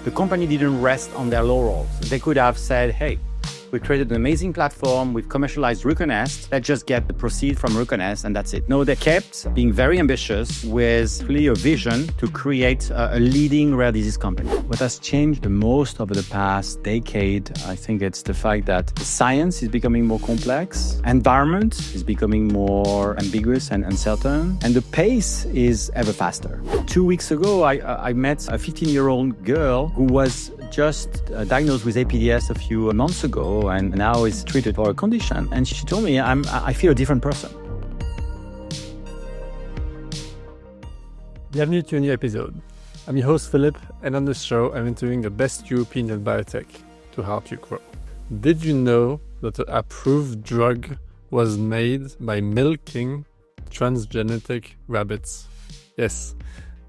the company didn't rest on their laurels. They could have said, hey, we created an amazing platform, we've commercialized Ruconest, let's just get the proceeds from Ruconest and that's it. No, they kept being very ambitious with really a vision to create a leading rare disease company. What has changed the most over the past decade, I think it's the fact that science is becoming more complex, environment is becoming more ambiguous and uncertain, and the pace is ever faster. 2 weeks ago, I met a 15-year-old girl who was just diagnosed with APDS a few months ago and now is treated for a condition. And she told me, I feel a different person. Bienvenue to a new episode. I'm your host Philip, and on this show I'm interviewing the best European in biotech to help you grow. Did you know that the approved drug was made by milking transgenic rabbits? Yes.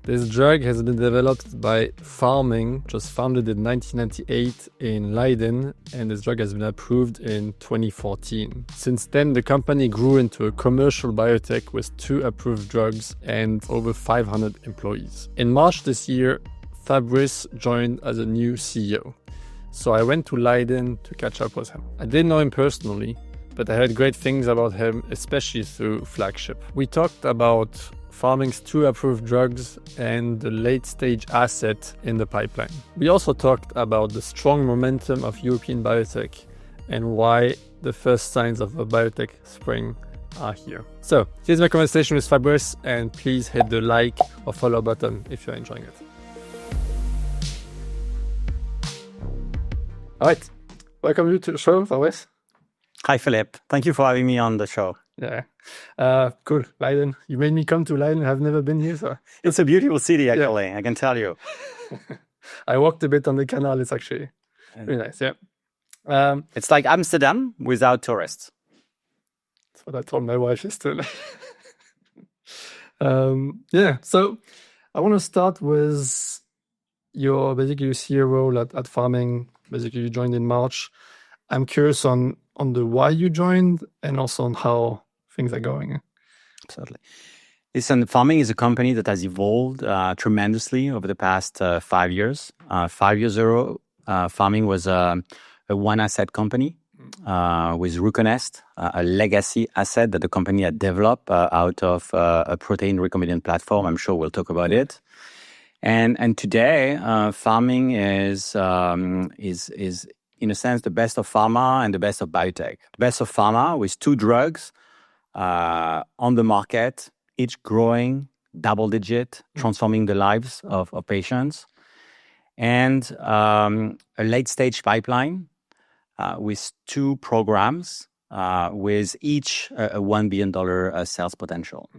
This drug has been developed by Pharming, which was founded in 1998 in Leiden, and this drug has been approved in 2014. Since then, the company grew into a commercial biotech with 2 approved drugs and over 500 employees. In March this year, Fabrice joined as a new CEO. So I went to Leiden to catch up with him. I didn't know him personally, but I heard great things about him, especially through Flagship. We talked about Pharming's 2 approved drugs and the late-stage asset in the pipeline. We also talked about the strong momentum of European biotech and why the first signs of a biotech spring are here. So, here's my conversation with Fabrice, and please hit the like or follow button if you're enjoying it. All right, welcome to the show, Fabrice. Hi, Philip. Thank you for having me on the show. Yeah. Cool. Leiden. You made me come to Leiden. I've never been here, so It's a beautiful city, actually. Yeah. I can tell you. I walked a bit on the canal. It's actually really nice. Yeah. It's like Amsterdam without tourists. That's what I told my wife yesterday. Yeah. So I want to start with your CEO role at Pharming. Basically, you joined in March. I'm curious on the why you joined and also on how things are going. Absolutely. Listen, Pharming is a company that has evolved tremendously over the past 5 years. 5 years ago, Pharming was a one-asset company with Ruconest, a legacy asset that the company had developed out of a protein recombinant platform. I'm sure we'll talk about it. And today, Pharming is in a sense the best of pharma and the best of biotech. The best of pharma with 2 drugs on the market, each growing double-digit, transforming the lives of patients, and a late-stage pipeline with 2 programs with each a $1 billion sales potential.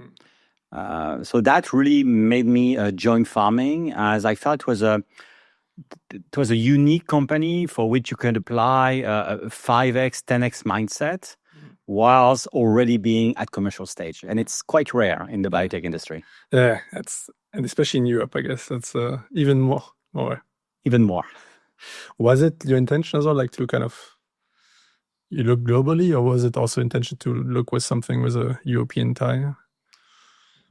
So that really made me join Pharming, as I felt it was a unique company for which you can apply a 5x, 10x mindset whilst already being at commercial stage. And it's quite rare in the biotech industry. Yeah, and especially in Europe, I guess that's even more. Even more. Was it your intention as well, like to kind of you look globally, or was it also intention to look with something with a European tie?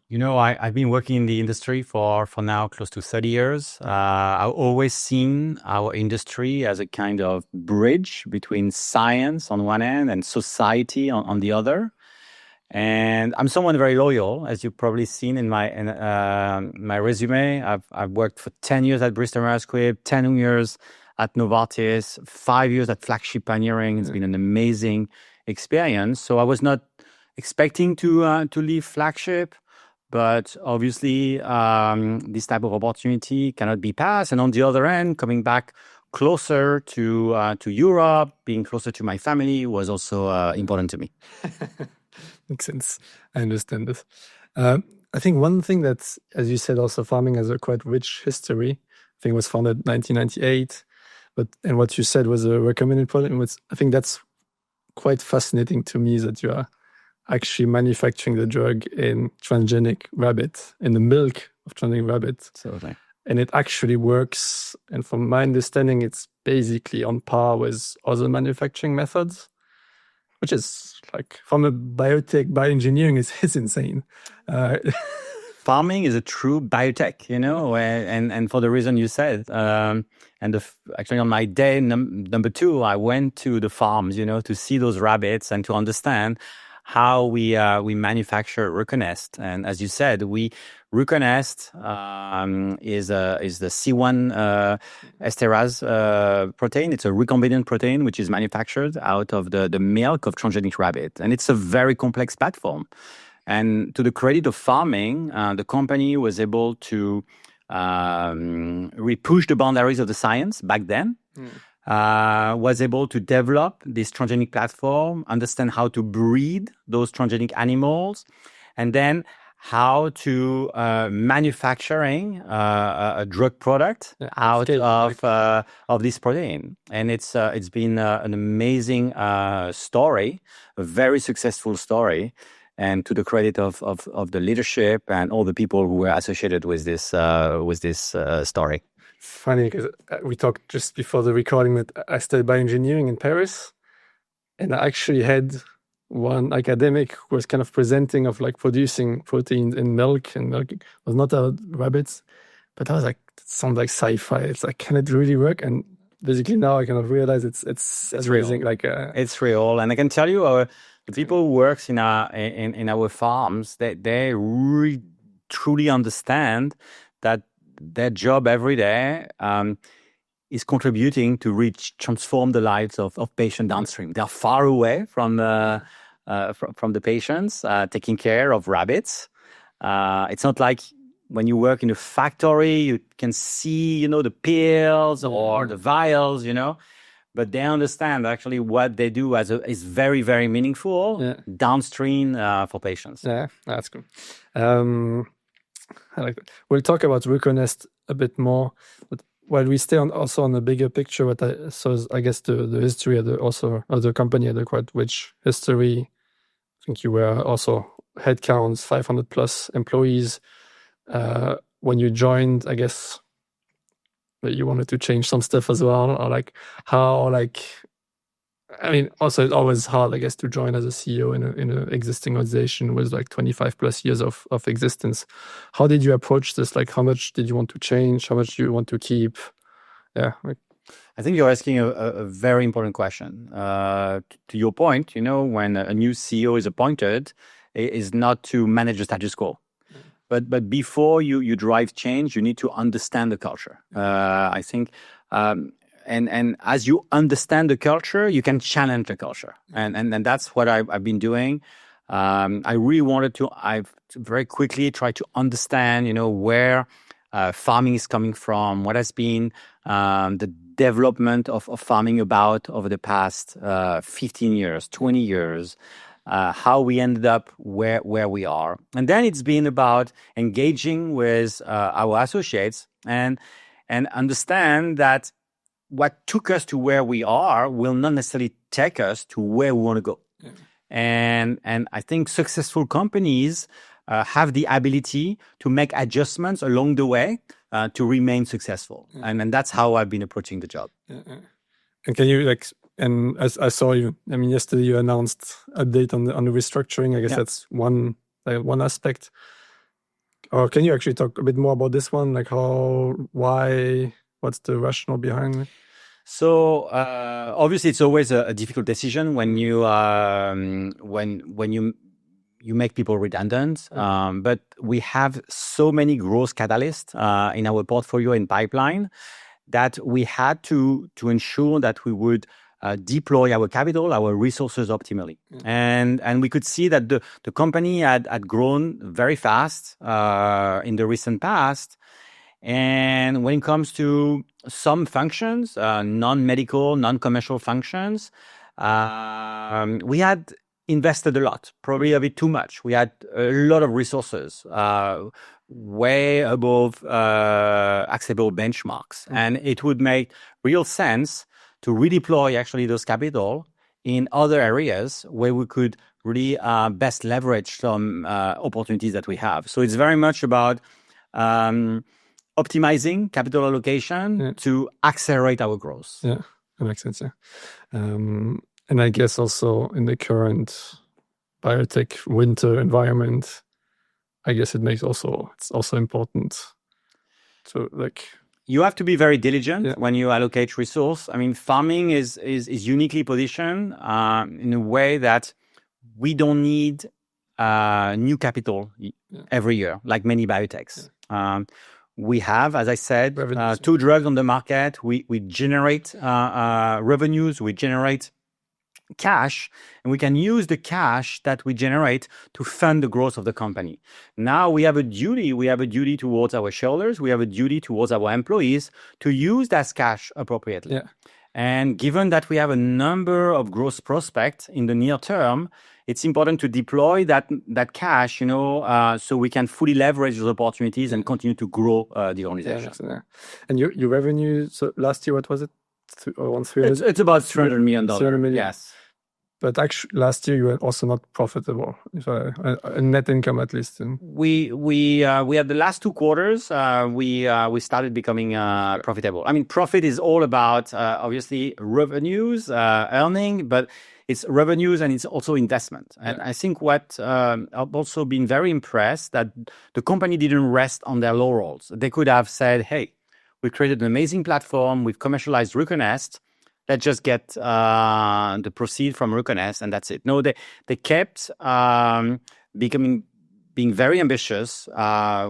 You know, I've been working in the industry for now close to 30 years. I've always seen our industry as a kind of bridge between science on one end and society on the other. And I'm someone very loyal, as you've probably seen in my resume. I've worked for 10 years at Bristol-Myers-Squibb, 10 years at Novartis, 5 years at Flagship Pioneering. It's been an amazing experience. So I was not expecting to leave Flagship. But obviously, this type of opportunity cannot be passed. And on the other end, coming back closer to Europe, being closer to my family was also important to me. Makes sense. I understand this. I think one thing that, as you said, also Pharming has a quite rich history. I think it was founded in 1998. And what you said was a recombinant product. I think that's quite fascinating to me, that you are actually manufacturing the drug in transgenic rabbit, in the milk of transgenic rabbit. Absolutely. And it actually works. And from my understanding, it's basically on par with other manufacturing methods, which is like, from a biotech, bioengineering is insane. farming is a true biotech, and for the reason you said. Actually, on my day number 2, I went to the farms, to see those rabbits and to understand how we manufacture Ruconest. And as you said, Ruconest is the C1 esterase protein. It's a recombinant protein which is manufactured out of the milk of transgenic rabbit, and it's a very complex platform. And to the credit of farming, the company was able to push the boundaries of the science back then. Was able to develop this transgenic platform, understand how to breed those transgenic animals, and then how to manufacturing a drug product out of this protein. And it's been an amazing story, a very successful story. And to the credit of the leadership and all the people who were associated with this story. Funny because we talked just before the recording that I studied bioengineering in Paris, and I actually had one academic who was kind of presenting of like producing proteins in milk, and milk was not out of rabbits, but I was like, it sounds like sci-fi. It's like, can it really work? And basically now I kind of realize it's amazing. Real. It's real, and I can tell you, the people who works in our farms, they really truly understand that their job every day is contributing to transform the lives of patients downstream. They are far away from the patients, taking care of rabbits. It's not like when you work in a factory, you can see, the pills or the vials, but they understand actually what they do is very, very meaningful downstream for patients. Yeah, that's cool. I like that. We'll talk about Ruconest a bit more, but while we stay also on the bigger picture, I guess the history of the company had a quite rich history. I think you were also headcounts 500 plus employees. When you joined, I guess that you wanted to change some stuff as well, or also it's always hard, I guess, to join as a CEO in an existing organization with like 25 plus years of existence. How did you approach this? Like, how much did you want to change? How much do you want to keep? Yeah. I think you're asking a very important question. To your point, when a new CEO is appointed, it is not to manage the status quo. But before you drive change, you need to understand the culture. I think, and as you understand the culture, you can challenge the culture, and that's what I've been doing. I really wanted to. I've very quickly tried to understand, where farming is coming from, what has been the development of farming about over the past 15 years, 20 years. How we ended up where we are. And then it's been about engaging with our associates and understand that what took us to where we are will not necessarily take us to where we want to go. Yeah. And I think successful companies have the ability to make adjustments along the way to remain successful. Yeah. And that's how I've been approaching the job. Yeah. And can you and as I saw you, yesterday you announced update on the restructuring. I guess that's one aspect. Or can you actually talk a bit more about this one? Like why, what's the rationale behind it? So obviously, it's always a difficult decision when you make people redundant. But we have so many growth catalysts in our portfolio and pipeline that we had to ensure that we would deploy our capital, our resources optimally. And we could see that the company had grown very fast in the recent past. And when it comes to some functions, non-medical, non-commercial functions, we had invested a lot, probably a bit too much. We had a lot of resources, way above acceptable benchmarks. And it would make real sense to redeploy actually those capital in other areas where we could really best leverage some opportunities that we have. So it's very much about optimizing capital allocation to accelerate our growth. Yeah, that makes sense. Yeah. And I guess also in the current biotech winter environment, I guess it's also important to like. You have to be very diligent when you allocate resource. I mean, farming is uniquely positioned in a way that we don't need new capital every year, like many biotechs. We have, as I said, two drugs on the market. We generate revenues, we generate cash, and we can use the cash that we generate to fund the growth of the company. Now we have a duty. We have a duty towards our shareholders. We have a duty towards our employees to use that cash appropriately. And given that we have a number of growth prospects in the near term, it's important to deploy that cash, so we can fully leverage those opportunities and continue to grow the organization. And your revenue, so last year, what was it? Around it's about $300 million. $300 million. Yes. But actually, last year you were also not profitable. Net income, at least. We had the last 2 quarters. We started becoming profitable. I mean, profit is all about obviously revenues, earning, but it's revenues and it's also investment. And I think what I've also been very impressed that the company didn't rest on their laurels. They could have said, "Hey, we created an amazing platform. We've commercialized Ruconest. Let's just get the proceed from Ruconest, and that's it." No, they kept being very ambitious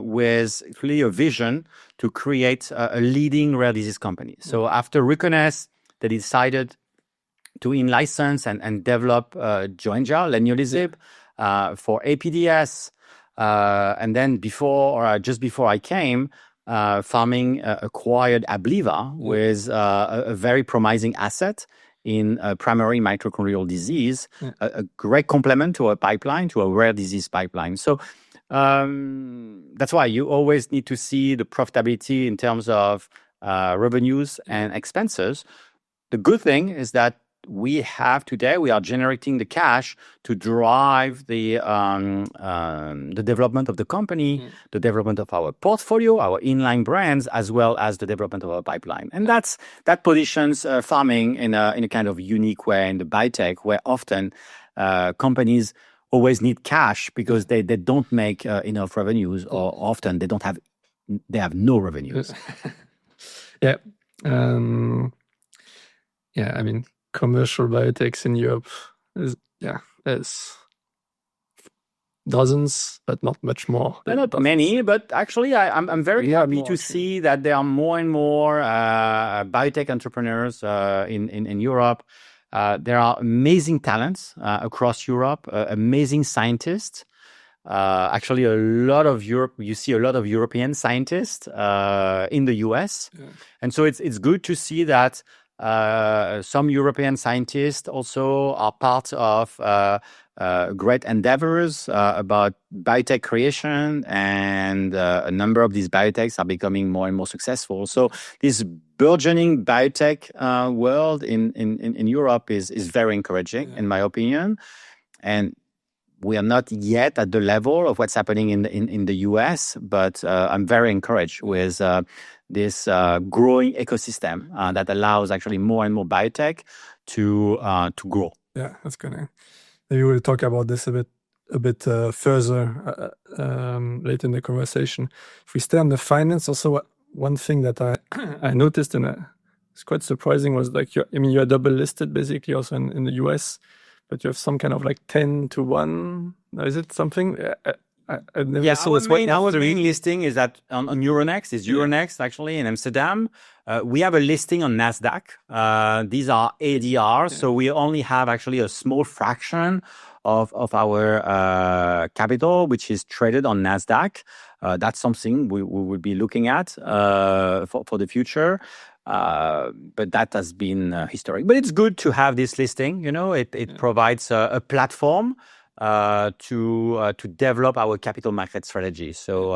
with really a vision to create a leading rare disease company. So after Ruconest, they decided to in-license and develop Joenja, leniolisib, for APDS. And then just before I came, Pharming acquired Abliva with a very promising asset in primary mitochondrial disease, a great complement to a pipeline, to a rare disease pipeline. So that's why you always need to see the profitability in terms of revenues and expenses. The good thing is that we are generating the cash to drive the development of the company, the development of our portfolio, our inline brands, as well as the development of our pipeline. And that positions Pharming in a kind of unique way in the biotech, where often companies always need cash because they don't make enough revenues, or often they have no revenues. I mean, commercial biotechs in Europe there's dozens, but not much more. Not many, but actually I'm very happy to see that there are more and more biotech entrepreneurs in Europe. There are amazing talents across Europe, amazing scientists. Actually, you see a lot of European scientists in the US. And so it's good to see that some European scientists also are part of great endeavors about biotech creation, and a number of these biotechs are becoming more and more successful. So this burgeoning biotech world in Europe is very encouraging, in my opinion. And we are not yet at the level of what's happening in the US, but I'm very encouraged with this growing ecosystem that allows actually more and more biotech to grow. Yeah, that's good. Maybe we'll talk about this a bit further later in the conversation. If we stay on the finance, also one thing that I noticed it's quite surprising was like you're double listed basically also in the US, but you have some kind of like 10-1. Is it something? I never saw this. Our main listing is on Euronext. It's Euronext actually in Amsterdam. We have a listing on NASDAQ. These are ADRs, so we only have actually a small fraction of our capital, which is traded on NASDAQ. That's something we will be looking at for the future. But that has been historic. But it's good to have this listing. It provides a platform to develop our capital market strategy. So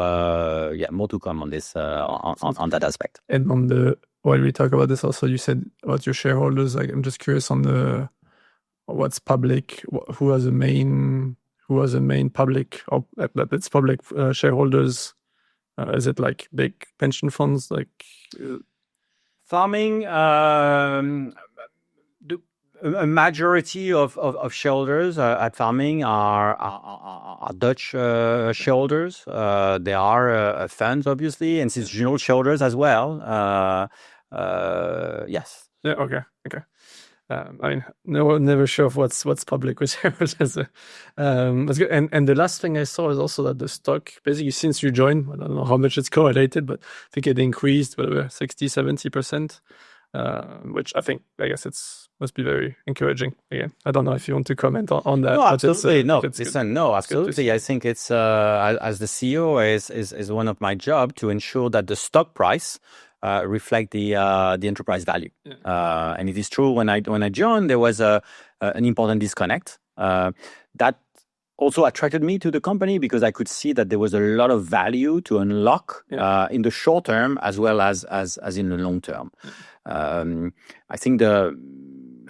more to come on this on that aspect. And while we talk about this, also you said about your shareholders. Like, I'm just curious on what's public, who are the main public or it's public shareholders. Is it like big pension funds like? Pharming, A majority of shareholders at Pharming are Dutch shareholders. There are funds, obviously, institutional shareholders as well. Yes. Yeah. Okay. I mean, never sure of what's public, whichever. That's good. And the last thing I saw is also that the stock, basically, since you joined, I don't know how much it's correlated, but I think it increased, whatever, 60-70%, which I guess must be very encouraging. Again, I don't know if you want to comment on that. No, absolutely. No, absolutely. I think it's as the CEO is one of my job to ensure that the stock price reflect the enterprise value. Yeah. And it is true when I joined, there was an important disconnect that also attracted me to the company because I could see that there was a lot of value to unlock in the short term as well as in the long term. I think the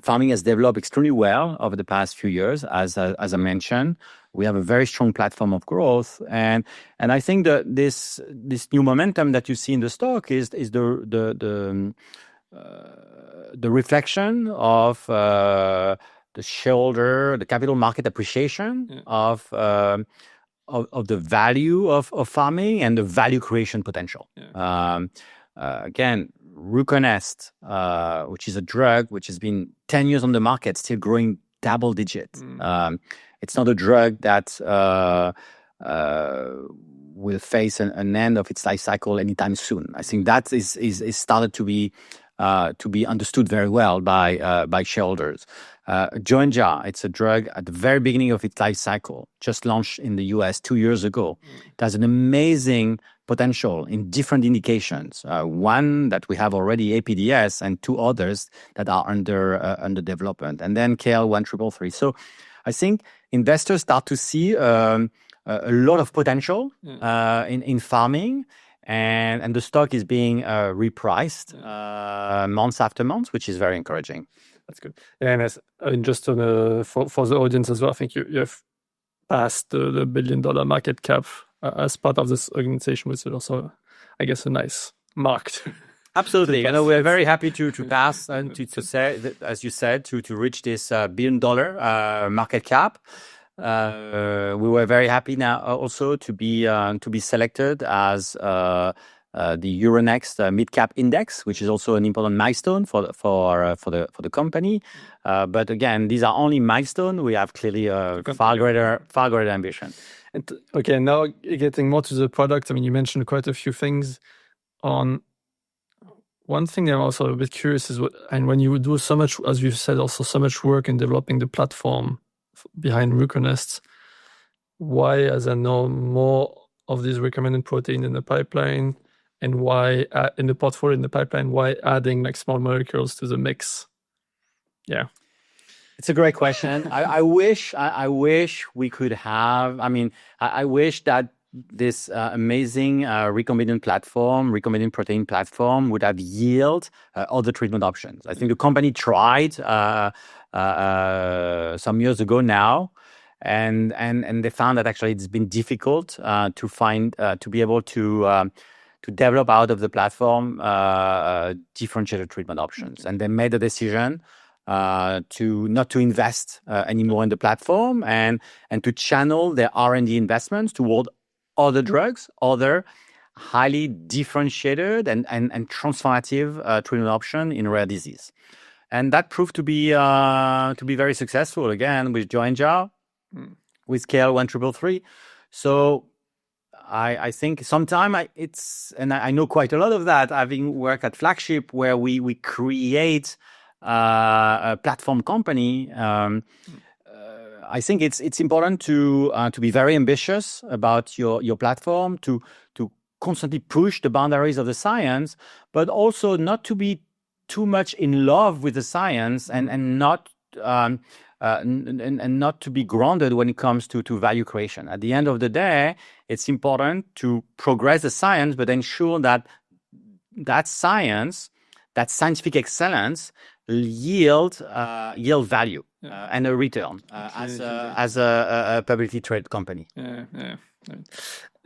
Pharming has developed extremely well over the past few years, as I mentioned. We have a very strong platform of growth, and I think that this new momentum that you see in the stock is the reflection of the shareholder, the capital market appreciation of the value of Pharming and the value creation potential. Again, Ruconest, which is a drug which has been 10 years on the market, still growing double digits. It's not a drug that will face an end of its life cycle anytime soon. I think that is started to be understood very well by shareholders. Joenja, it's a drug at the very beginning of its life cycle, just launched in the US 2 years ago. It has an amazing potential in different indications. One that we have already, APDS, and 2 others that are under development. And then KL1333. So I think investors start to see a lot of potential in Pharming, and the stock is being repriced months after months, which is very encouraging. That's good. And just for the audience as well, I think you have passed the $1 billion market cap as part of this organization, which is also, I guess, a nice mark. Absolutely. We're very happy to pass and to say that, as you said, to reach this $1 billion market cap. We were very happy now also to be selected as the Euronext Mid Cap Index, which is also an important milestone for the company. But again, these are only milestones. We have clearly a far greater ambition. And okay, now getting more to the product. I mean, you mentioned quite a few things. On one thing I'm also a bit curious is when you do so much, as you've said, also so much work in developing the platform behind Ruconest, why, as I know, more of these recommended protein in the pipeline, and why in the portfolio in the pipeline, why adding like small molecules to the mix? Yeah. It's a great question. I wish we could have. I mean, I wish that this amazing recombinant protein platform would have yield other treatment options. I think the company tried some years ago now, and they found that actually it's been difficult to be able to develop out of the platform differentiated treatment options, and they made the decision to not to invest anymore in the platform and to channel their R&D investments toward other drugs, other highly differentiated and transformative treatment option in rare disease. And that proved to be very successful again with Joenja, with KL1333. So I think sometime I know quite a lot of that, having worked at Flagship, where we create a platform company. I think it's important to be very ambitious about your platform, to constantly push the boundaries of the science, but also not to be too much in love with the science and not to be grounded when it comes to value creation. At the end of the day, it's important to progress the science, but ensure that science, that scientific excellence, yield value and a return as a publicly traded company. Yeah.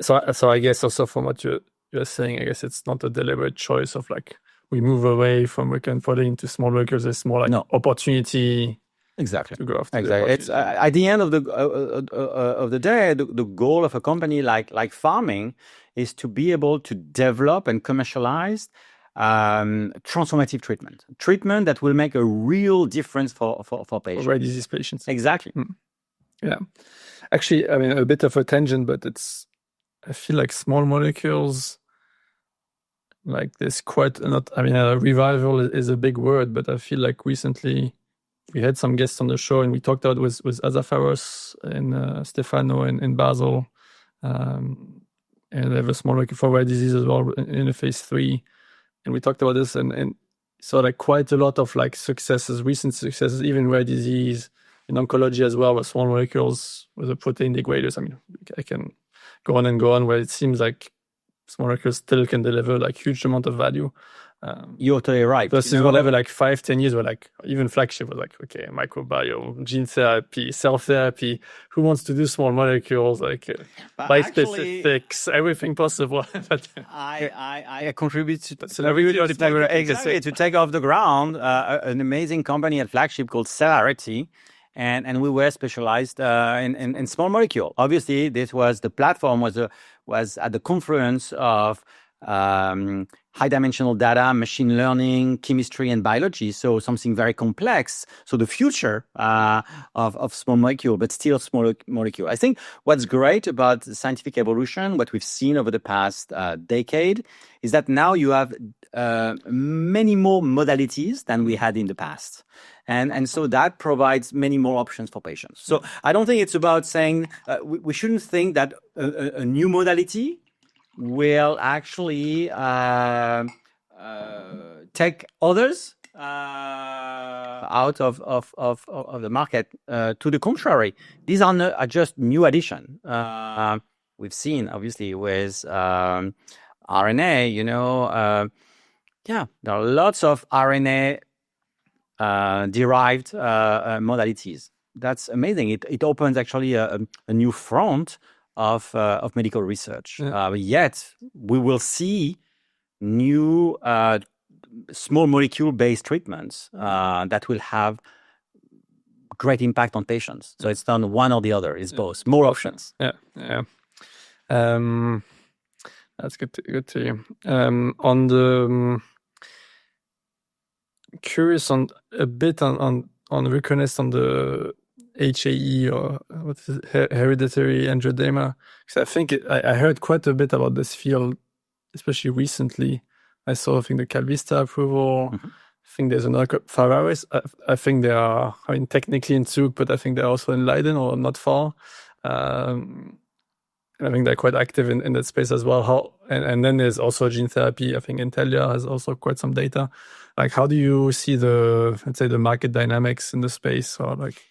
So I guess also from what you're saying, I guess it's not a deliberate choice of like we move away from recombinant protein to small molecules. It's more like opportunity Exactly. to go after the Exactly. It's opportunity. at the end of the day, the goal of a company like farming is to be able to develop and commercialize transformative treatment that will make a real difference for For patients. rare disease patients. Exactly. Yeah. Actually, I mean, a bit of a tangent, but I feel like small molecules, like there's quite not, I mean, a revival is a big word, but I feel like recently we had some guests on the show and we talked about with Azafaros and Stefano in Basel. And they have a small molecule for rare disease as well in a phase 3. And we talked about this and saw like quite a lot of like successes, recent successes, even rare disease, in oncology as well, with small molecules, with the protein degraders. I mean, I can go on where it seems like small molecules still can deliver like huge amount of value. You're totally right. Versus whatever, like 5-10 years, where like even Flagship was like, okay, microbiome, gene therapy, cell therapy. Who wants to do small molecules, like bispecifics, everything possible? But I contribute to exactly to take off the ground an amazing company at Flagship called Cellarity. And we were specialized in small molecule. Obviously, the platform was at the confluence of high-dimensional data, machine learning, chemistry, and biology. So something very complex. So the future of small molecule, but still small molecule. I think what's great about scientific evolution, what we've seen over the past decade, is that now you have many more modalities than we had in the past. And so that provides many more options for patients. So I don't think it's about saying we shouldn't think that a new modality will actually take others out of the market. To the contrary, these are just new addition. We've seen, obviously, with RNA, there are lots of RNA derived modalities. That's amazing. It opens actually a new front of medical research. Yet we will see new small molecule based treatments that will have great impact on patients. So it's not one or the other. It's both. More options. Yeah. That's good to hear. On the curious on a bit on Ruconest on the HAE or what is it, hereditary angioedema. Because I think I heard quite a bit about this field, especially recently. I saw, I think, the Calvista approval. Mm-hmm. I think there's another Pharvaris. I think they are, I mean, technically in Zug, but I think they're also in Leiden or not far. I think they're quite active in that space as well. And then there's also gene therapy. I think Intelia has also quite some data. Like, how do you see let's say, the market dynamics in the space, or like?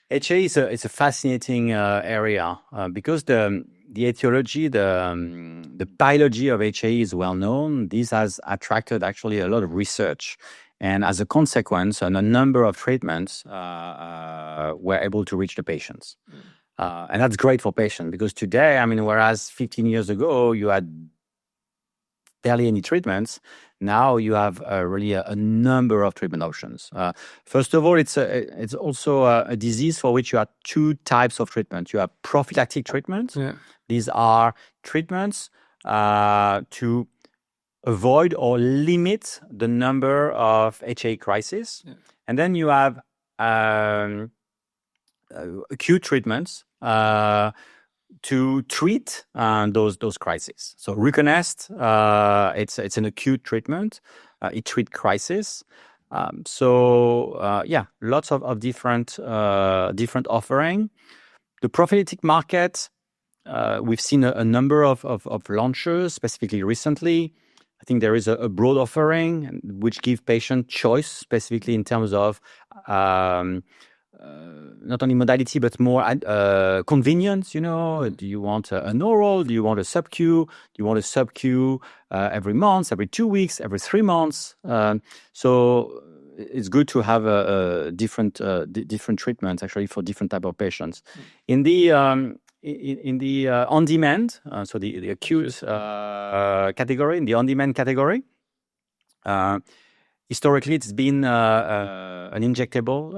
HAE is a fascinating area because the etiology, the biology of HAE is well known. This has attracted actually a lot of research, and as a consequence, a number of treatments were able to reach the patients. And that's great for patients because today, I mean, whereas 15 years ago you had barely any treatments, now you have really a number of treatment options. First of all, it's also a disease for which you have two types of treatment. You have prophylactic treatments. Yeah. These are treatments to avoid or limit the number of HAE crises. Yeah. And then you have acute treatments to treat those crises. So Ruconest, it's an acute treatment. It treats crisis. Lots of different offering. The prophylactic market, we've seen a number of launches, specifically recently. I think there is a broad offering which gives patient choice, specifically in terms of not only modality, but more convenience, Do you want an oral? Do you want a sub-Q? Do you want a sub-Q every month, every 2 weeks, every 3 months? So it's good to have different treatments, actually, for different type of patients. In the on-demand, so the acute category, in the on-demand category, historically, it's been an injectable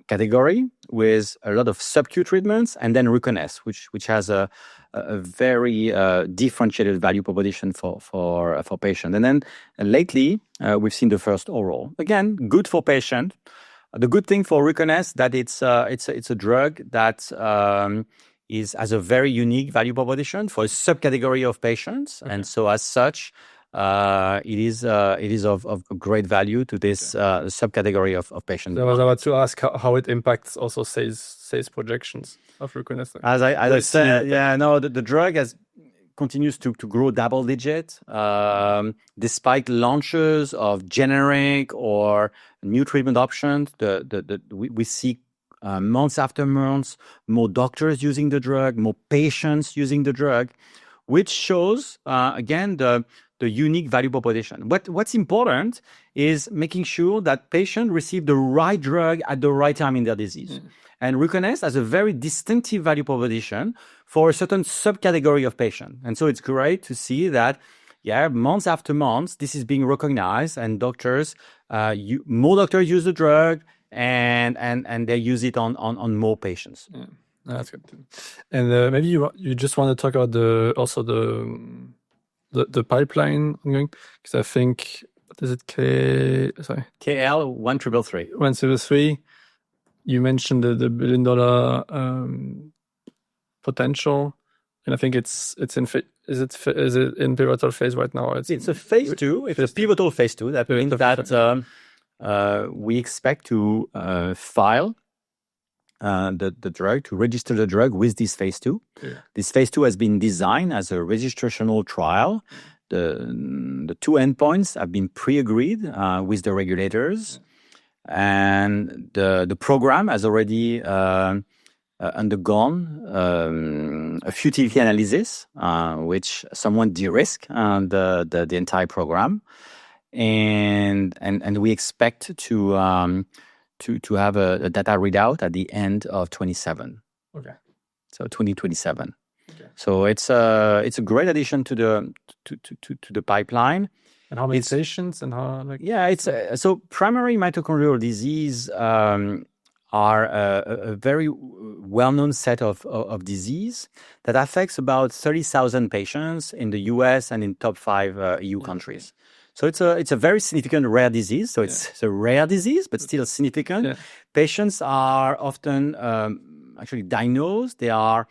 category with a lot of sub-Q treatments, and then Ruconest, which has a very differentiated value proposition for patient. And then lately, we've seen the first oral. Again, good for patient. The good thing for Ruconest that it's a drug that has a very unique value proposition for a subcategory of patients, and so as such, it is of great value to this subcategory of patients. I was about to ask how it impacts also sales projections of Ruconest. As I said, the drug continues to grow double digit despite launches of generic or new treatment options. We see months after months more doctors using the drug, more patients using the drug, which shows again the unique value proposition. What's important is making sure that patients receive the right drug at the right time in their disease. And Ruconest has a very distinctive value proposition for a certain subcategory of patients. And so it's great to see that, months after months, this is being recognized, and more doctors use the drug, and they use it on more patients. Yeah, that's good. And maybe you just want to talk about the pipeline ongoing, because I think, what is it, KL-1333. 133. You mentioned the $1 billion potential, and I think it's in is it in pivotal phase right now? It's a phase 2. It's a pivotal phase 2. That means that we expect to file the drug, to register the drug with this phase 2. Yeah. This phase 2 has been designed as a registrational trial. The 2 endpoints have been pre-agreed with the regulators. And the program has already undergone a futility analysis, which somewhat de-risked the entire program, and we expect to have a data readout at the end of 2027. Okay. So 2027. Okay. So it's a great addition to the pipeline. And how many patients and how so primary mitochondrial disease are a very well-known set of disease that affects about 30,000 patients in the US and in top 5 EU countries. So it's a very significant rare disease. So it's a rare disease, but still significant. Yeah. Patients are often actually diagnosed. They are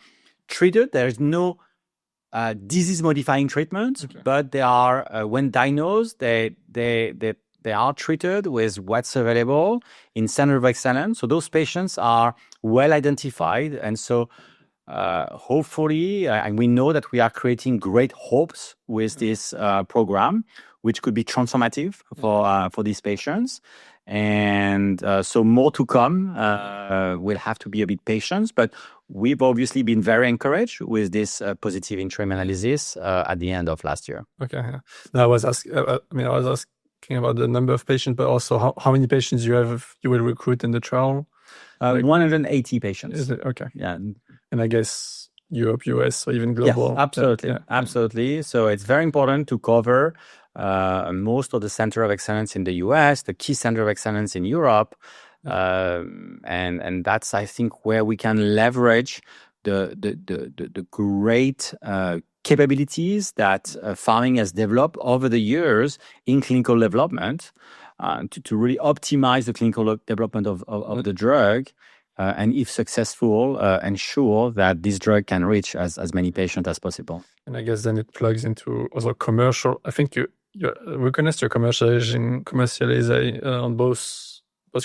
treated. There is no disease-modifying treatment, but they are when diagnosed, they are treated with what's available in center of excellence. So those patients are well identified, and so hopefully, and we know that we are creating great hopes with this program, which could be transformative for these patients. And so more to come. We'll have to be a bit patient, but we've obviously been very encouraged with this positive interim analysis at the end of last year. Okay. Yeah. Now I was asking about the number of patients, but also how many patients you will recruit in the trial? 180 patients. Is it? Okay. Yeah. And I guess Europe, US, or even global. Yes, absolutely. Yeah. Absolutely. So it's very important to cover most of the center of excellence in the US, the key center of excellence in Europe. And that's, I think, where we can leverage the great capabilities that Pharming has developed over the years in clinical development to really optimize the clinical development of the drug, and if successful, ensure that this drug can reach as many patients as possible. And I guess then it plugs into also commercial. I think you're commercializing on both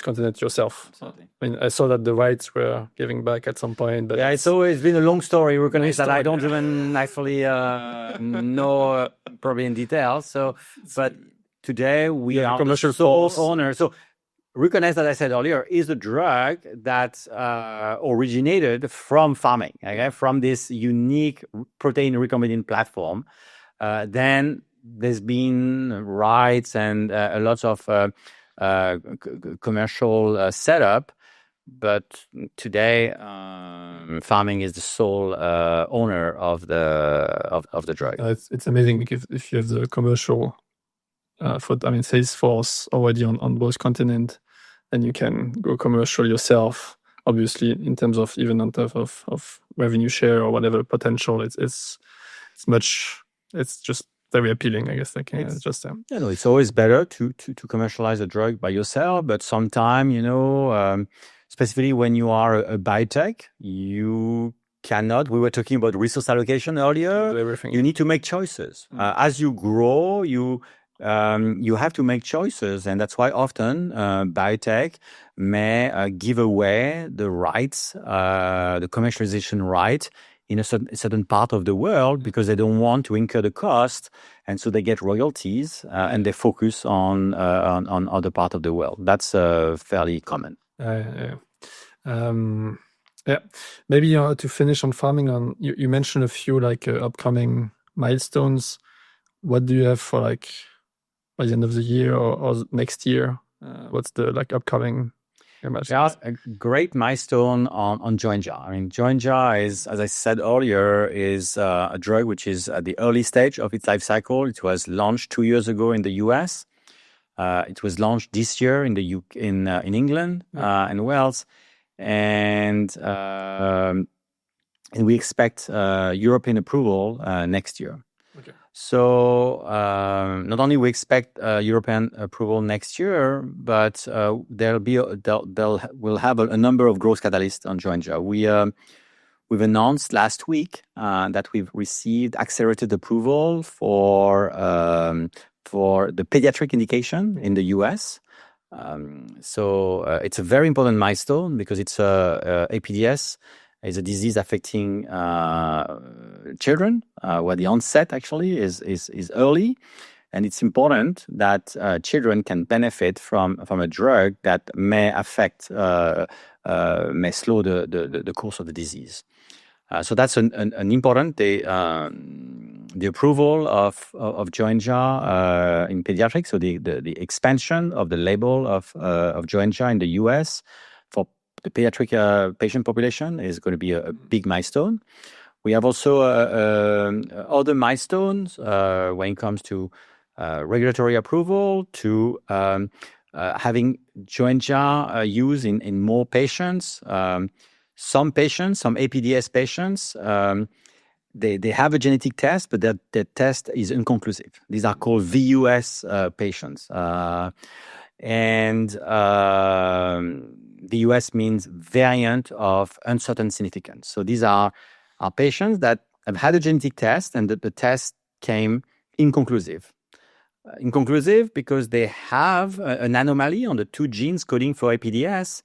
continents yourself. Absolutely. I mean, I saw that the rights were giving back at some point, but it's always been a long story. Ruconest that I don't even actually know probably in detail. So, but today we are commercial sole owner. So, Ruconest, as I said earlier, is a drug that originated from Pharming, okay? From this unique protein recombinant platform. Then there's been rights and a lot of commercial setup, but today Pharming is the sole owner of the drug. It's amazing because if you have the commercial sales force already on both continents, and you can go commercial yourself. Obviously, in terms of revenue share or whatever potential, it's just very appealing, I guess. It's always better to commercialize a drug by yourself, but sometimes, specifically when you are a biotech, you cannot. We were talking about resource allocation earlier. Everything. You need to make choices. As you grow, you have to make choices, and that's why often biotech may give away the rights, the commercialization right in a certain part of the world because they don't want to incur the cost, and so they get royalties and they focus on other part of the world. That's fairly common. Maybe to finish on farming, you mentioned a few upcoming milestones. What do you have for by the end of the year or next year? What's the upcoming? A great milestone on Joenja. Joenja is, as I said earlier, is a drug which is at the early stage of its life cycle. It was launched 2 years ago in the US. It was launched this year in the UK, in England and Wales, and we expect European approval next year. Okay. So not only we expect European approval next year, but we'll have a number of growth catalysts on Joenja. We've announced last week that we've received accelerated approval for the pediatric indication in the US. So it's a very important milestone because it's APDS. Is a disease affecting children, where the onset actually is early, and it's important that children can benefit from a drug that may slow the course of the disease. So that's an important the approval of Joenja in pediatrics. So the expansion of the label of Joenja in the US for the pediatric patient population is going to be a big milestone. We have also other milestones when it comes to regulatory approval, to having Joenja used in more patients. Some APDS patients, they have a genetic test, but that test is inconclusive. These are called VUS patients. And VUS means variant of uncertain significance. So these are patients that have had a genetic test and the test came inconclusive. Inconclusive because they have an anomaly on the 2 genes coding for APDS,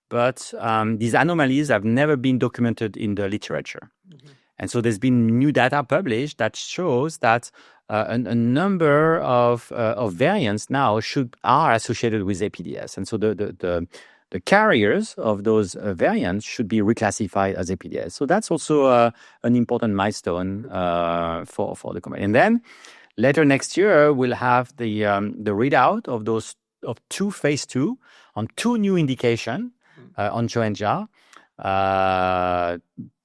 but these anomalies have never been documented in the literature. Mm-hmm. And so there's been new data published that shows that a number of variants now are associated with APDS. And so the carriers of those variants should be reclassified as APDS. So that's also an important milestone for the company. And then later next year, we'll have the readout of 2 phase 2 on 2 new indications on Joenja,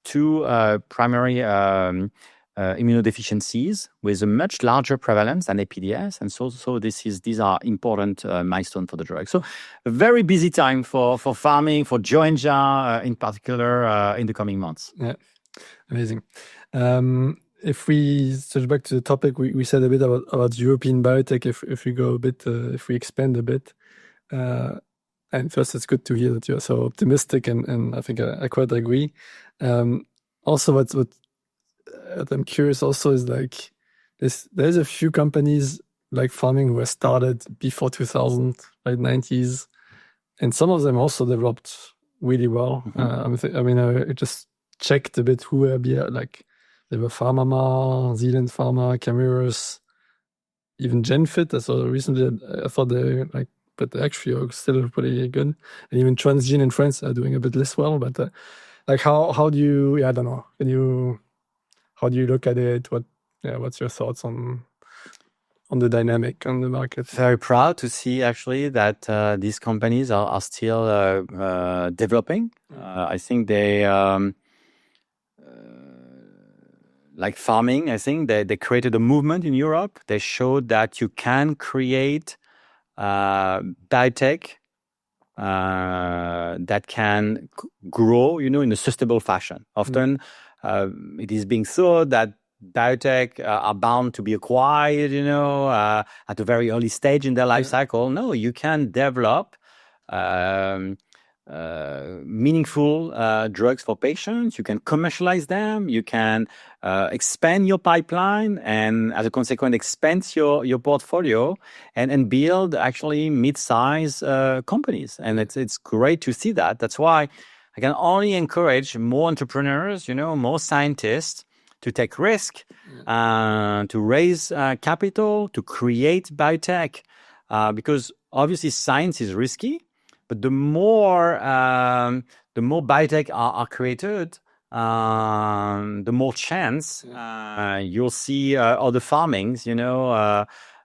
2 primary immunodeficiencies with a much larger prevalence than APDS, and so these are important milestones for the drug. So a very busy time for farming, for Joenja in particular in the coming months. Yeah, amazing. If we switch back to the topic, we said a bit about European biotech. If we go a bit, if we expand a bit, and first it's good to hear that you're so optimistic, and I think I quite agree. Also, what I'm curious also is there's a few companies like farming who were started before 2000, like 90s, and some of them also developed really well. Mm-hmm. I just checked a bit who were there were Pharmama, Zealand Pharma, Camurus, even Genfit. I saw recently. I thought but they actually are still pretty good, and even Transgenic in France are doing a bit less well. But how do you? I don't know. How do you look at it? What's your thoughts on the dynamic on the market? Very proud to see actually that these companies are still developing. I think like farming, I think they created a movement in Europe. They showed that you can create biotech that can grow, in a sustainable fashion. Often, it is being thought that biotech are bound to be acquired, at a very early stage in their life cycle. No, you can develop meaningful drugs for patients. You can commercialize them. You can expand your pipeline, and as a consequence, expand your portfolio and build actually mid-size companies. And it's great to see that. That's why I can only encourage more entrepreneurs, more scientists to take risk, to raise capital, to create biotech, because obviously science is risky. But the more biotech are created, the more chance you'll see other farmings, in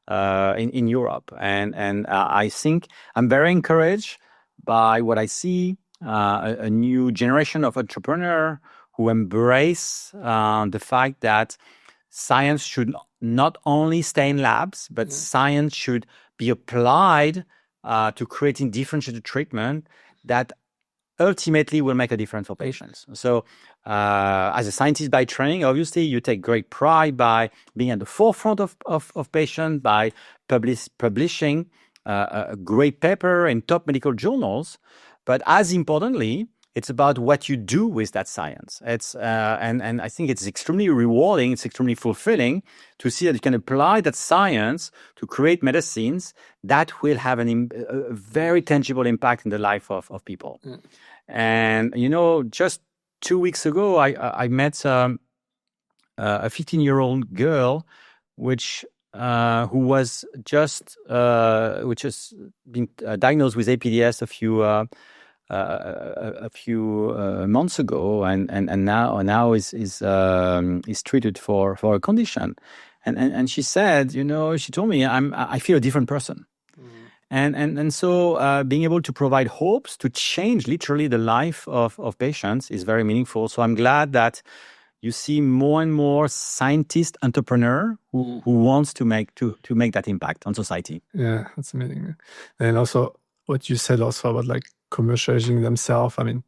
Europe. And I think I'm very encouraged by what I see, a new generation of entrepreneurs who embrace the fact that science should not only stay in labs, but science should be applied to creating differentiated treatment that ultimately will make a difference for patients. So as a scientist by training, obviously you take great pride by being at the forefront of patients, by publishing a great paper in top medical journals. But as importantly, it's about what you do with that science. It's and I think it's extremely rewarding. It's extremely fulfilling to see that you can apply that science to create medicines that will have a very tangible impact in the life of people. And just 2 weeks ago, I met a 15-year-old girl, which has been diagnosed with APDS a few months ago, and now is treated for a condition, and she said, she told me, I feel a different person, and so being able to provide hopes to change literally the life of patients is very meaningful. So I'm glad that you see more and more scientist entrepreneur who wants to make that impact on society. Yeah, that's amazing. And also what you said also about like commercializing themselves. I mean,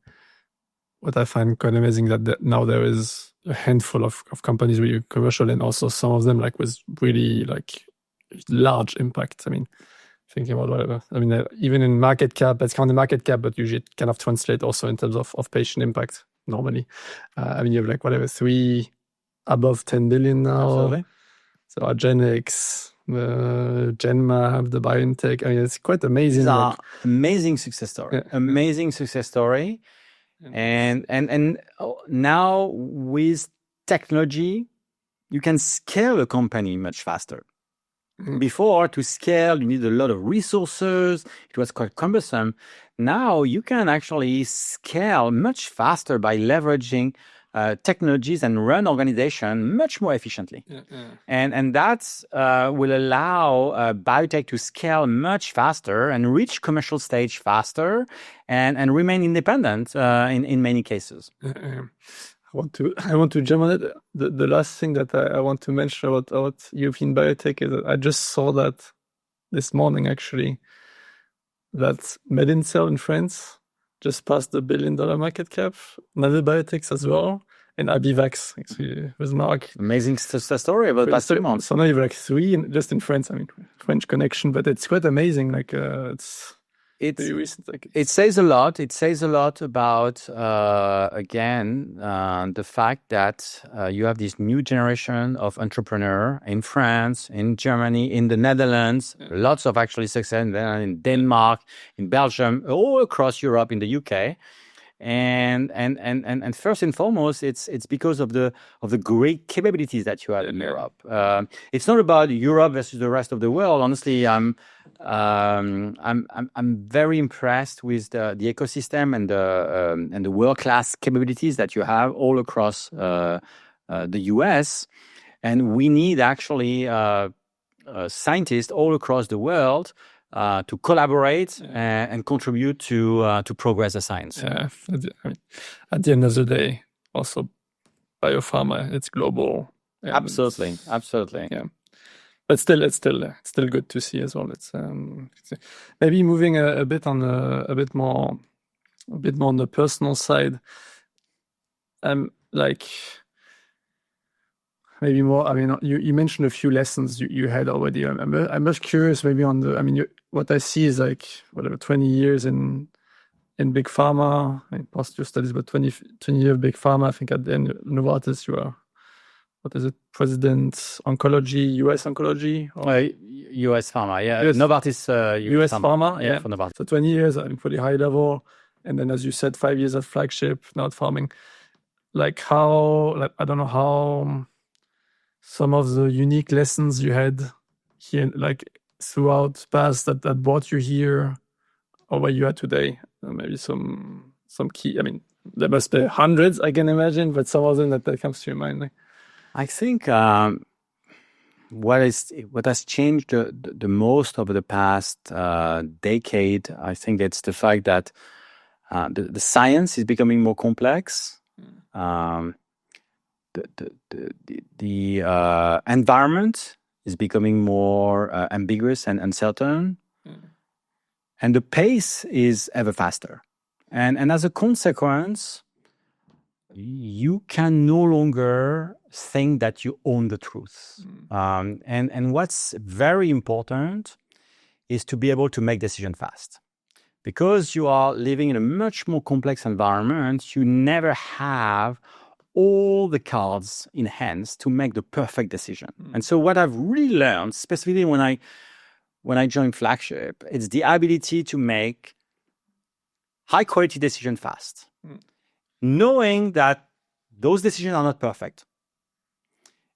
what I find quite amazing that now there is a handful of companies really commercial, and also some of them like with really like large impact. I mean, thinking about whatever. I mean, even in market cap, that's kind of market cap, but usually it kind of translate also in terms of patient impact normally. I mean, you have like whatever, 3 above 10 billion now. Absolutely. So Argenx, Genmab, the biotech. I mean, it's quite amazing. It's amazing success story. Yeah. Amazing success story. Yeah. And now with technology, you can scale a company much faster. Before, to scale, you need a lot of resources. It was quite cumbersome. Now you can actually scale much faster by leveraging technologies and run organization much more efficiently. And that will allow biotech to scale much faster and reach commercial stage faster and remain independent in many cases. I want to jump on it. The last thing that I want to mention about European biotech is that I just saw that this morning actually, that Medincell in France just passed the $1 billion market cap. Another biotechs as well, and Abivax actually with Mark. Amazing success story about past 3 months. So now you have like 3 just in France. I mean, French connection, but it's quite amazing. Like it's very recent. Like, it says a lot. It says a lot about again the fact that you have this new generation of entrepreneur in France, in Germany, in the Netherlands. Lots of actually success in Denmark, in Belgium, all across Europe, in the UK. And first and foremost, it's because of the great capabilities that you have in Europe. It's not about Europe versus the rest of the world. Honestly, I'm very impressed with the ecosystem and the world-class capabilities that you have all across the US. And we need actually scientists all across the world to collaborate and contribute to progress the science. Yeah, I mean, at the end of the day, also biopharma, it's global. Absolutely. Yeah. But still, it's still good to see as well. It's maybe moving a bit more on the personal side. Like maybe more. I mean, you mentioned a few lessons you had already. I'm just curious, maybe on the. I mean, what I see is like whatever 20 years in big pharma. I mean, past your studies, but 20 years big pharma. I think at the end, Novartis, you are. What is it? President Oncology, US Oncology? US Pharma, yeah. US, Novartis, US Pharma, yeah, for Novartis. So 20 years, I think, pretty high level. And then, as you said, 5 years at Flagship, now at Pharming. Like how, like, I don't know how some of the unique lessons you had here, like throughout past that brought you here or where you are today. Maybe some key, I mean, there must be hundreds, I can imagine, but some of them that comes to your mind. Like. I think what has changed the most over the past decade, I think it's the fact that the science is becoming more complex. The environment is becoming more ambiguous and uncertain, and the pace is ever faster. And as a consequence, you can no longer think that you own the truth. And what's very important is to be able to make decisions fast. Because you are living in a much more complex environment, you never have all the cards in hands to make the perfect decision. And so what I've really learned, specifically when I joined Flagship, it's the ability to make high quality decisions fast. Knowing that those decisions are not perfect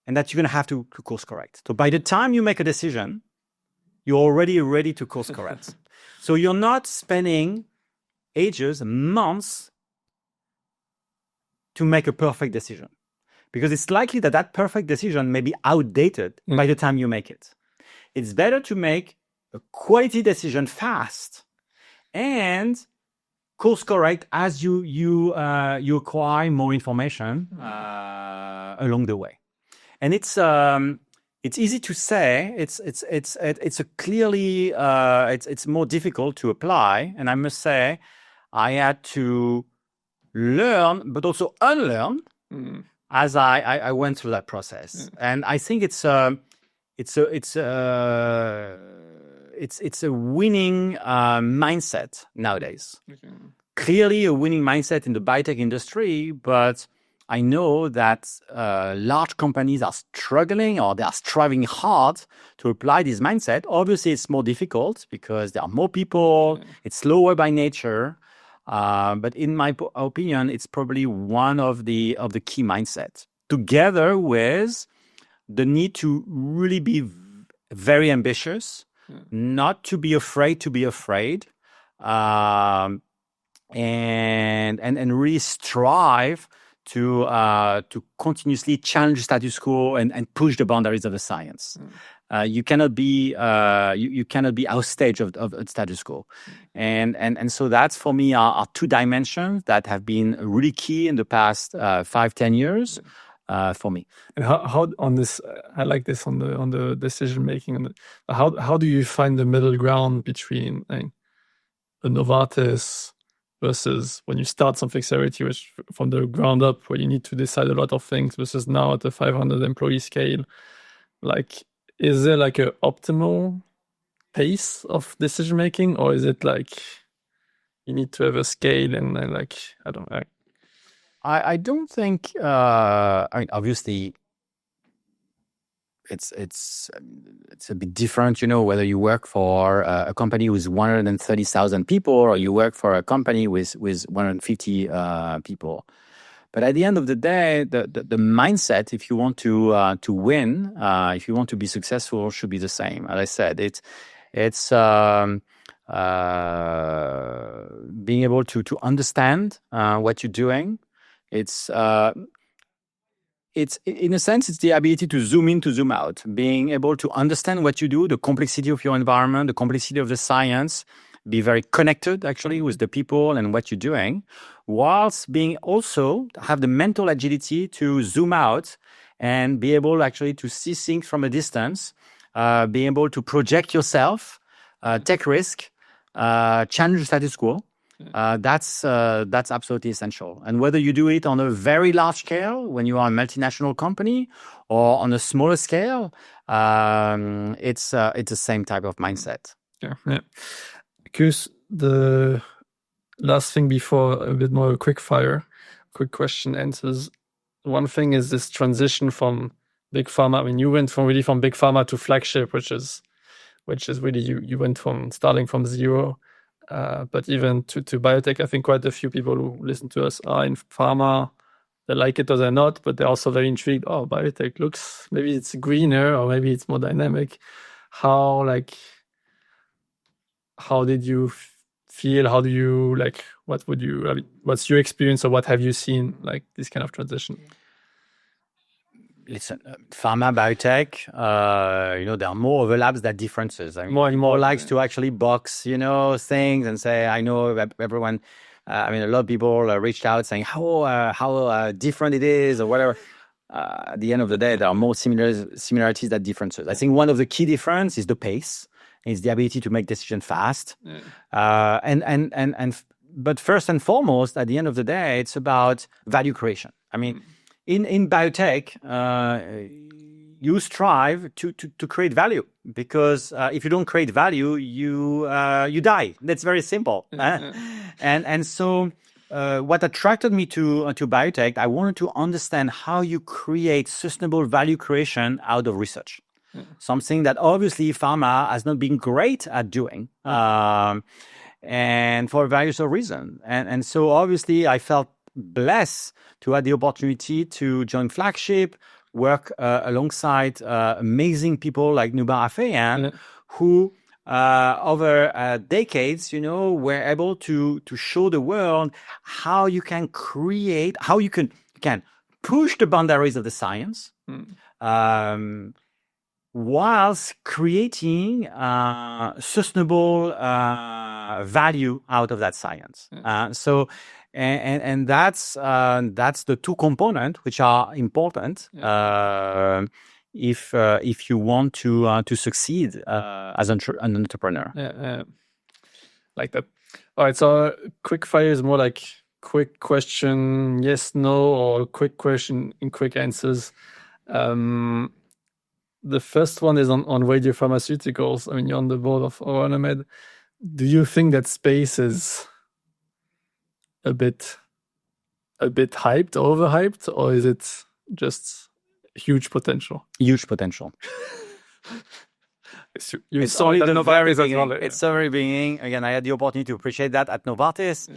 and that you're going to have to course correct. So by the time you make a decision, you're already ready to course correct. So you're not spending ages, months to make a perfect decision, because it's likely that that perfect decision may be outdated by the time you make it. It's better to make a quality decision fast and course correct as you acquire more information along the way. And it's easy to say. It's more difficult to apply. And I must say, I had to learn, but also unlearn as I went through that process. And I think it's a winning mindset nowadays. Clearly a winning mindset in the biotech industry, but I know that large companies are struggling or they are striving hard to apply this mindset. Obviously, it's more difficult because there are more people. It's slower by nature. But in my opinion, it's probably one of the key mindsets, together with the need to really be very ambitious, not to be afraid to be afraid, and really strive to continuously challenge the status quo and push the boundaries of the science. You cannot be outstage of the status quo, and so that's for me are two dimensions that have been really key in the past 5-10 years for me. And how on this, I like this on the decision making. And how do you find the middle ground between a Novartis versus when you start something Cellarity, which from the ground up, where you need to decide a lot of things, versus now at the 500 employee scale? Like, is there like an optimal pace of decision making, or is it like you need to have a scale and like I don't know? I don't think. I mean, obviously, it's a bit different, whether you work for a company with 130,000 people or you work for a company with 150 people. But at the end of the day, the mindset, if you want to win, if you want to be successful, should be the same. As I said, it's being able to understand what you're doing. It's in a sense, it's the ability to zoom in, to zoom out, being able to understand what you do, the complexity of your environment, the complexity of the science, be very connected actually with the people and what you're doing, whilst being also have the mental agility to zoom out and be able actually to see things from a distance, be able to project yourself, take risk, challenge the status quo. That's absolutely essential. And whether you do it on a very large scale, when you are a multinational company, or on a smaller scale, it's the same type of mindset. Yeah. Because the last thing before a bit more quick question answers. One thing is this transition from big pharma. I mean, you went from big pharma to Flagship, which is really you went from starting from zero. But even to biotech, I think quite a few people who listen to us are in pharma. They like it or they're not, but they're also very intrigued. Oh, biotech looks, maybe it's greener or maybe it's more dynamic. How did you feel? How do you what's your experience, or what have you seen, like this kind of transition? Listen, pharma, biotech, there are more overlaps than differences. I mean, More and more likes to actually box, things and say, I know everyone. A lot of people reached out saying how different it is or whatever. At the end of the day, there are more similarities than differences. I think one of the key differences is the pace. It's the ability to make decisions fast. But first and foremost, at the end of the day, it's about value creation. I mean, in biotech, you strive to create value, because if you don't create value, you die. That's very simple. And so what attracted me to biotech, I wanted to understand how you create sustainable value creation out of research. Something that obviously pharma has not been great at doing, and for various reasons. And so obviously I felt blessed to have the opportunity to join Flagship, work alongside amazing people like Novartis, who over decades, were able to show the world how you can create, how you can push the boundaries of the science, whilst creating sustainable value out of that science. And that's the two components which are important if you want to succeed as an entrepreneur. Like that. All right. So quick fire is more like quick question, yes, no, or quick question in quick answers. The first one is on radiopharmaceuticals. I mean, you're on the board of Oranomed. Do you think that space is a bit hyped, overhyped, or is it just huge potential? Huge potential. It's only the Novartis as well. It's the very beginning. Again, I had the opportunity to appreciate that at Novartis.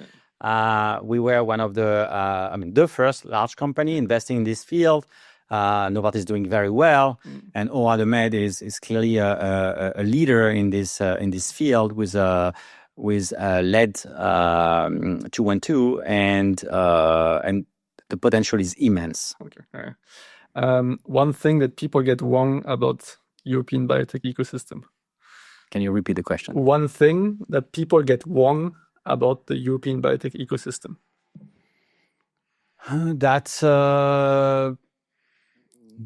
We were one of the first large company investing in this field. Novartis is doing very well, and Oranomed is clearly a leader in this field with lead 212, and the potential is immense. Okay. One thing that people get wrong about European biotech ecosystem. Can you repeat the question? One thing that people get wrong about the European biotech ecosystem.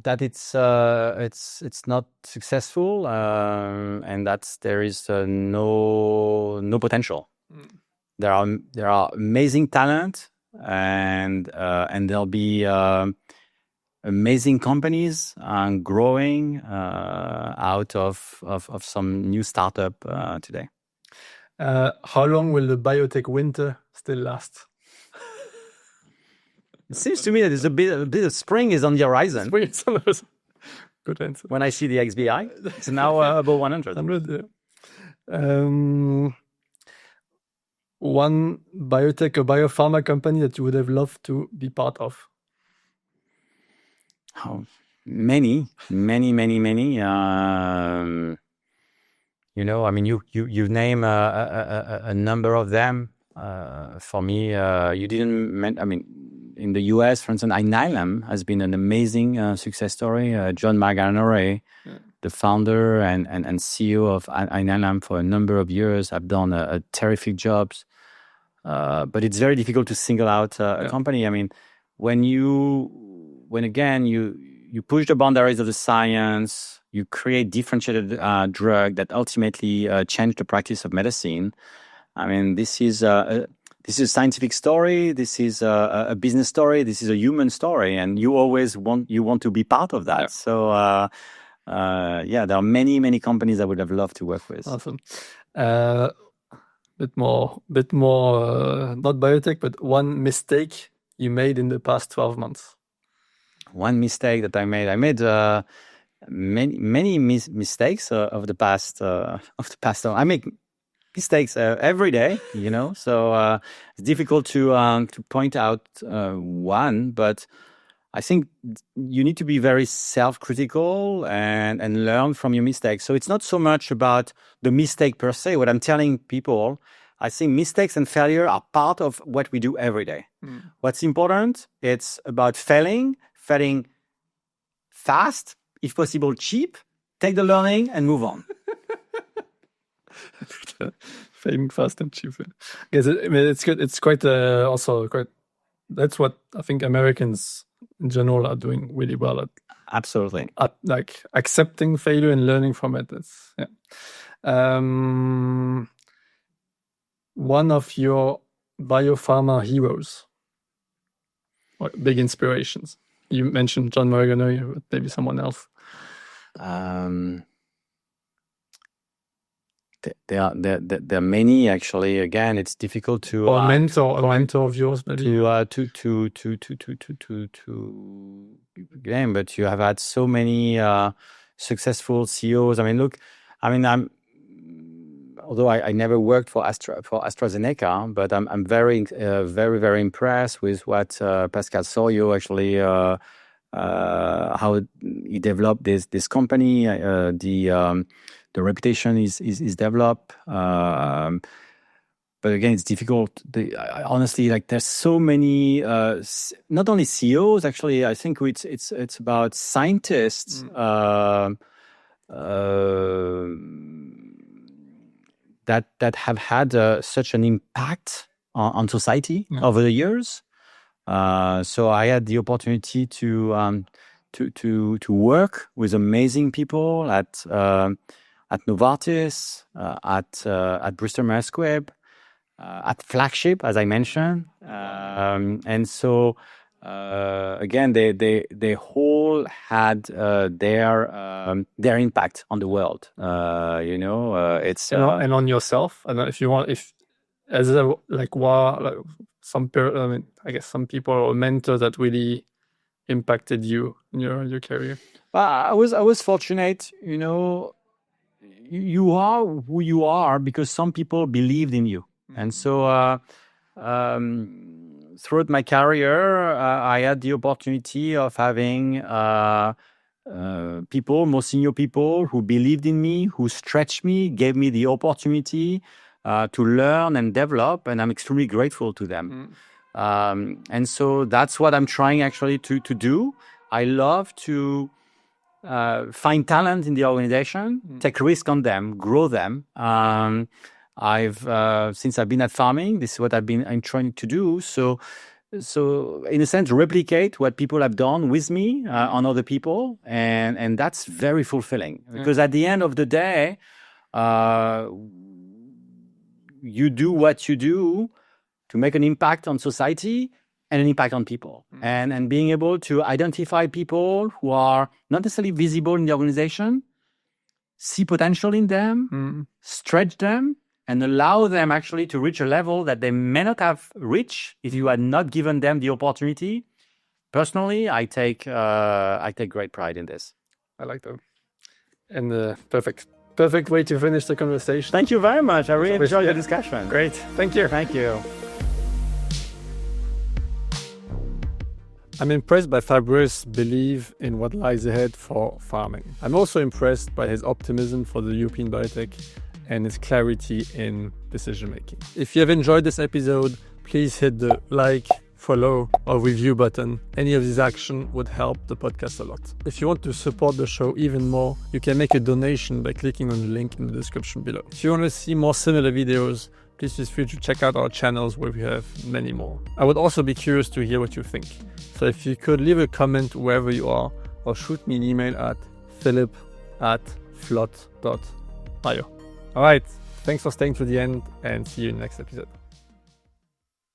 That it's not successful, and that there is no potential. There are amazing talent, and there'll be amazing companies growing out of some new startup today. How long will the biotech winter still last? It seems to me that there's a bit of spring is on the horizon. Good answer. When I see the XBI, it's now above 100. 100, yeah. One biotech or biopharma company that you would have loved to be part of? Oh, many. You name a number of them. For me, you didn't. In the US, for instance, Alnylam has been an amazing success story. John Maraganore, the founder and CEO of Alnylam for a number of years, have done a terrific job. But it's very difficult to single out a company. I mean, when you you push the boundaries of the science, you create differentiated drug that ultimately change the practice of medicine. I mean, this is a scientific story. This is a business story. This is a human story, and you always want to be part of that. Yeah. So, there are many companies I would have loved to work with. Awesome. Bit more, not biotech, but one mistake you made in the past 12 months. One mistake that I made. I made many mistakes of the past. I make mistakes every day, So it's difficult to point out one, but I think you need to be very self-critical and learn from your mistakes. So it's not so much about the mistake per se. What I'm telling people, I think mistakes and failure are part of what we do every day. What's important, it's about failing fast, if possible cheap, take the learning and move on. Failing fast and cheap. Yes, I mean, it's good. It's quite also quite. That's what I think Americans in general are doing really well at. Absolutely. Like accepting failure and learning from it. That's, yeah. One of your biopharma heroes or big inspirations. You mentioned John Morgan, maybe someone else. There are many actually. Again, it's difficult to a mentor of yours maybe again, but you have had so many successful CEOs. Although I never worked for AstraZeneca, but I'm very very impressed with what Pascal Soriot actually how he developed this company. The reputation is developed, but again, it's difficult. Honestly, like there's so many, not only CEOs. Actually, I think it's about scientists that have had such an impact on society over the years. So I had the opportunity to work with amazing people at Novartis, at Bristol-Myers-Squibb, at Flagship, as I mentioned, and so again, they all had their impact on the world. It's and on yourself. And if you want, I mean, I guess some people or mentors that really impacted you in your career. I was fortunate, You are who you are because some people believed in you. And so throughout my career, I had the opportunity of having more senior people who believed in me, who stretched me, gave me the opportunity to learn and develop, and I'm extremely grateful to them. And so that's what I'm trying actually to do. I love to find talent in the organization, take risk on them, grow them. Since I've been at Pharming, this is what I'm trying to do. So in a sense, replicate what people have done with me on other people, and that's very fulfilling because at the end of the day, you do what you do to make an impact on society and an impact on people. And being able to identify people who are not necessarily visible in the organization, see potential in them, stretch them, and allow them actually to reach a level that they may not have reached if you had not given them the opportunity. Personally, I take great pride in this. I like that. And perfect way to finish the conversation. Thank you very much. I really enjoyed the discussion. Great. Thank you. Thank you. I'm impressed by Fabrice's belief in what lies ahead for Pharming. I'm also impressed by his optimism for the European biotech and his clarity in decision making. If you have enjoyed this episode, please hit the like, follow, or review button. Any of these actions would help the podcast a lot. If you want to support the show even more, you can make a donation by clicking on the link in the description below. If you want to see more similar videos, please feel free to check out our channels where we have many more. I would also be curious to hear what you think. So if you could leave a comment wherever you are, or shoot me an email at philip@flot.bio. All right, thanks for staying to the end and see you in the next episode.